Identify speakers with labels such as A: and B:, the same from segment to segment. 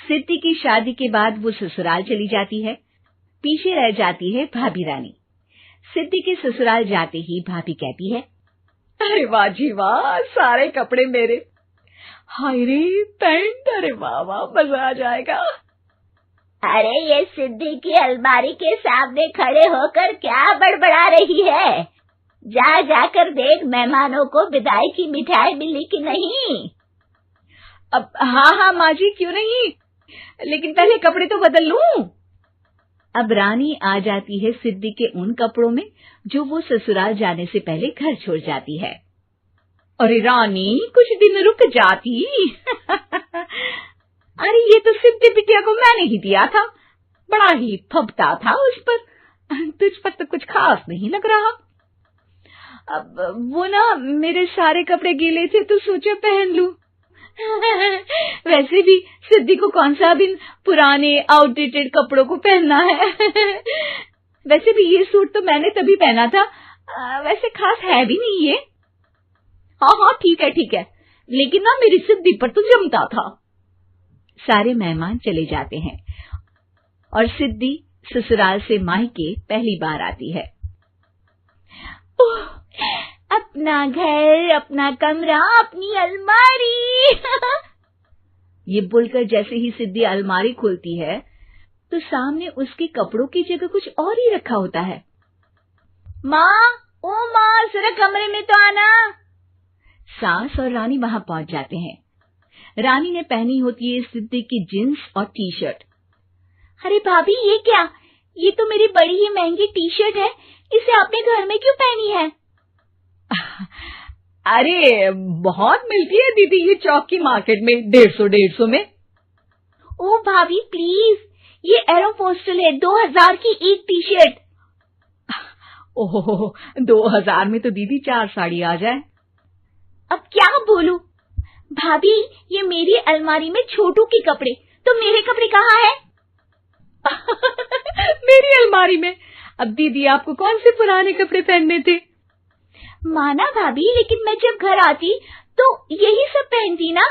A: सिद्धि की शादी के बाद वो ससुराल चली जाती है। पीछे रह जाती है भाभी रानी। सिद्धि के ससुराल जाते ही भाभी कहती है,
B: अरे वाह जी वाह, सारे कपड़े मेरे। हाय रे पैंट, अरे वाह वाह, मजा आ जाएगा।
C: अरे ये सिद्धि की अलमारी के सामने खड़े होकर क्या बड़बड़ा रही है? जाकर देख मेहमानों को विदाई की मिठाई मिली कि नहीं।
B: अब हाँ माँ जी, क्यों नहीं, लेकिन पहले कपड़े तो बदल लूं।
A: अब रानी आ जाती है सिद्धि के उन कपड़ों में जो वो ससुराल जाने से पहले घर छोड़ जाती है।
B: अरे रानी, कुछ दिन रुक जाती। अरे ये तो सिद्धि बिटिया को मैंने ही दिया था, बड़ा ही फबता था उस पर, तुझ पर तो कुछ खास नहीं लग रहा। अब वो ना मेरे सारे कपड़े गीले थे तो सोचा पहन लूं। वैसे भी सिद्धि को कौन सा भी पुराने आउटडेटेड कपड़ों को पहनना है। वैसे भी ये सूट तो मैंने तभी पहना था, वैसे खास है भी नहीं ये। हाँ ठीक है, लेकिन ना मेरी सिद्धि पर तो जमता था।
A: सारे मेहमान चले जाते हैं और सिद्धि ससुराल से मायके पहली बार आती है।
C: अपना घर, अपना कमरा, अपनी अलमारी।
A: ये बोलकर जैसे ही सिद्धि अलमारी खोलती है तो सामने उसके कपड़ों की जगह कुछ और ही रखा होता है।
C: माँ, ओ माँ, जरा कमरे में तो आना।
A: सास और रानी वहां पहुंच जाते हैं। रानी ने पहनी होती है सिद्धि की जींस और टी शर्ट।
C: अरे भाभी, ये क्या? ये तो मेरी बड़ी ही महंगी टी शर्ट है, इसे आपने घर में क्यों पहनी है?
B: अरे बहुत मिलती है दीदी ये चौक की मार्केट में, 150 में।
C: ओ भाभी प्लीज, ये एरोपोस्टल है, 2000 की एक टी शर्ट।
B: ओह, 2000 में तो दीदी 4 साड़ी आ जाए।
C: अब क्या बोलूं? भाभी, ये मेरी अलमारी में छोटू के कपड़े, तो मेरे कपड़े कहाँ हैं?
B: मेरी अलमारी में? अब दीदी आपको कौन से पुराने कपड़े पहनने थे?
C: माना भाभी, लेकिन मैं जब घर आती तो यही सब पहनती ना।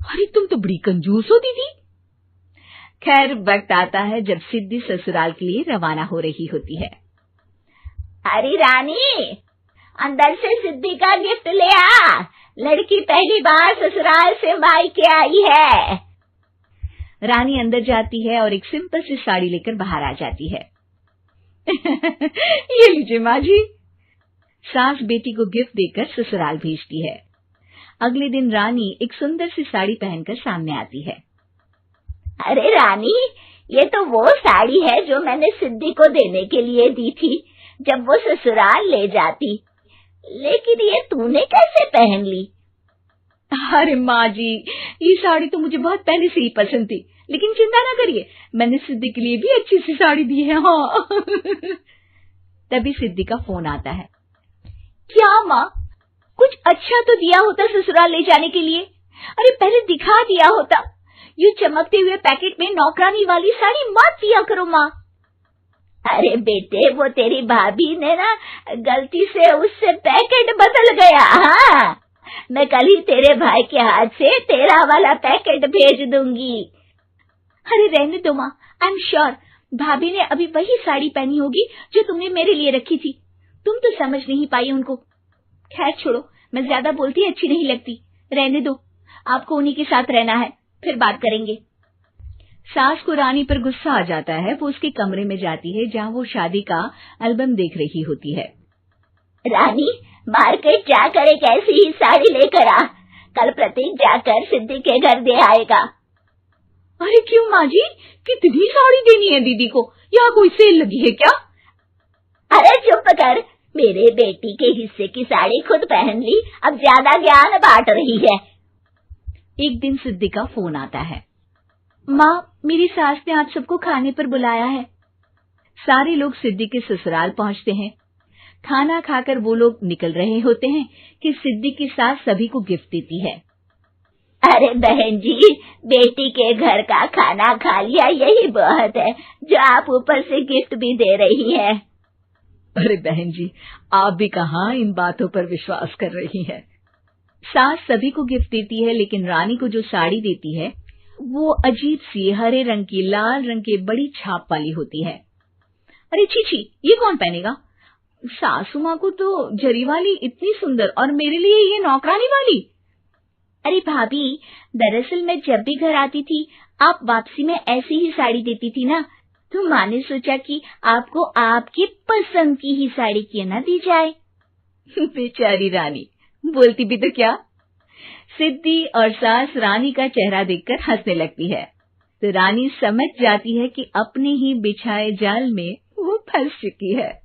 B: अरे तुम तो बड़ी कंजूस हो दीदी।
A: खैर, वक्त आता है जब सिद्धि ससुराल के लिए रवाना हो रही होती है।
C: अरे रानी, अंदर से सिद्धि का गिफ्ट ले आ, लड़की पहली बार ससुराल से मायके आई है।
A: रानी अंदर जाती है और एक सिंपल सी साड़ी लेकर बाहर आ जाती है।
B: ये लीजिए माँ जी।
A: सास बेटी को गिफ्ट देकर ससुराल भेजती है। अगले दिन रानी एक सुंदर सी साड़ी पहनकर सामने आती है।
C: अरे रानी, ये तो वो साड़ी है जो मैंने सिद्धि को देने के लिए दी थी जब वो ससुराल ले जाती, लेकिन ये तूने कैसे पहन ली?
B: अरे माँ जी, ये साड़ी तो मुझे बहुत पहले से ही पसंद थी, लेकिन चिंता ना करिए, मैंने सिद्धि के लिए भी अच्छी सी साड़ी दी है। हाँ।
A: तभी सिद्धि का फोन आता है।
C: क्या माँ, कुछ अच्छा तो दिया होता ससुराल ले जाने के लिए। अरे पहले दिखा दिया होता। ये चमकते हुए पैकेट में नौकरानी वाली साड़ी मत दिया करो माँ। अरे बेटे, वो तेरी भाभी ने ना गलती से उससे पैकेट बदल गया। हाँ, मैं कल ही तेरे भाई के हाथ से तेरा वाला पैकेट भेज दूंगी। अरे रहने दो माँ, आई एम श्योर भाभी ने अभी वही साड़ी पहनी होगी जो तुमने मेरे लिए रखी थी। तुम तो समझ नहीं पाई उनको। खैर छोड़ो, मैं ज्यादा बोलती अच्छी नहीं लगती, रहने दो, आपको उन्हीं के साथ रहना है, फिर बात करेंगे।
A: सास को रानी पर गुस्सा आ जाता है। वो उसके कमरे में जाती है जहाँ वो शादी का एल्बम देख रही होती है।
C: रानी, मार्केट जाकर एक ऐसी ही साड़ी लेकर आ, कल प्रतीक जाकर सिद्धि के घर दे आएगा।
B: अरे क्यों माँ जी, कितनी साड़ी देनी है दीदी को? यहाँ कोई सेल लगी है क्या?
C: अरे चुप कर, मेरे बेटी के हिस्से की साड़ी खुद पहन ली, अब ज्यादा ज्ञान बांट रही है।
A: एक दिन सिद्धि का फोन आता है। माँ, मेरी सास ने आप सबको खाने पर बुलाया है। सारे लोग सिद्धि के ससुराल पहुँचते हैं। खाना खाकर वो लोग निकल रहे होते हैं कि सिद्धि की सास सभी को गिफ्ट देती है।
C: अरे बहन जी, बेटी के घर का खाना खा लिया, यही बहुत है जो आप ऊपर से गिफ्ट भी दे रही है।
B: अरे बहन जी, आप भी कहाँ इन बातों पर विश्वास कर रही हैं।
A: सास सभी को गिफ्ट देती है, लेकिन रानी को जो साड़ी देती है वो अजीब सी हरे रंग की लाल रंग के बड़ी छाप वाली होती है। अरे छी, ये कौन पहनेगा? सासू माँ को तो जरी वाली इतनी सुंदर और मेरे लिए ये नौकरानी वाली।
C: अरे भाभी, दरअसल मैं जब भी घर आती थी आप वापसी में ऐसी ही साड़ी देती थी ना, तो माँ ने सोचा कि आपको आपकी पसंद की ही साड़ी क्यों ना दी जाए।
A: बेचारी रानी, बोलती भी तो क्या। सिद्धि और सास रानी का चेहरा देखकर हंसने लगती है, तो रानी समझ जाती है कि अपने ही बिछाए जाल में वो फंस चुकी है।